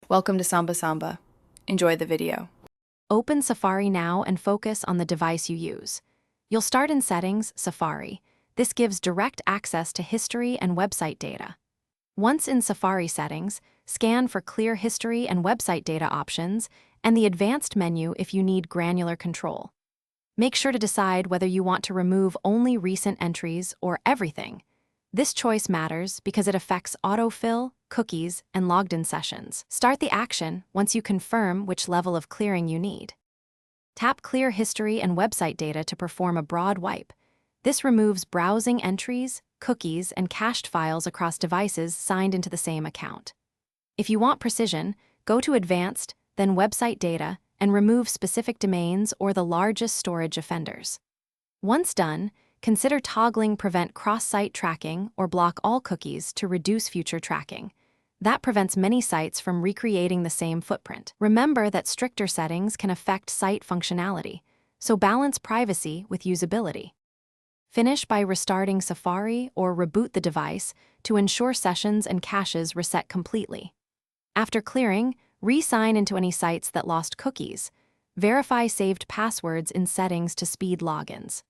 Welcome to Samba Samba. Enjoy the video. Open Safari now and focus on the device you use. You'll start in Settings, Safari. This gives direct access to history and website data. Once in Safari settings, scan for clear history and website data options and the advanced menu if you need granular control. Make sure to decide whether you want to remove only recent entries or everything. This choice matters because it affects autofill, cookies, and logged-in sessions. Start the action once you confirm which level of clearing you need. Tap Clear History and Website Data to perform a broad wipe. This removes browsing entries, cookies, and cached files across devices signed into the same account. If you want precision, go to Advanced, then Website Data, and remove specific domains or the largest storage offenders. Once done, consider toggling Prevent Cross-Site Tracking or Block All Cookies to reduce future tracking. That prevents many sites from recreating the same footprint. Remember that stricter settings can affect site functionality, so balance privacy with usability. Finish by restarting Safari or reboot the device to ensure sessions and caches reset completely. After clearing, re-sign into any sites that lost cookies. Verify saved passwords in settings to speed logins.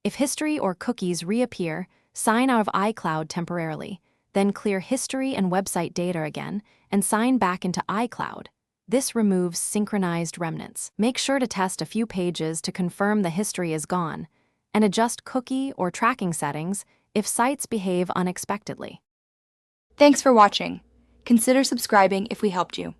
If history or cookies reappear, sign out of iCloud temporarily, then clear history and website data again, and sign back into iCloud. This removes synchronized remnants. Make sure to test a few pages to confirm the history is gone, and adjust cookie or tracking settings if sites behave unexpectedly. Thanks for watching. Consider subscribing if we helped you.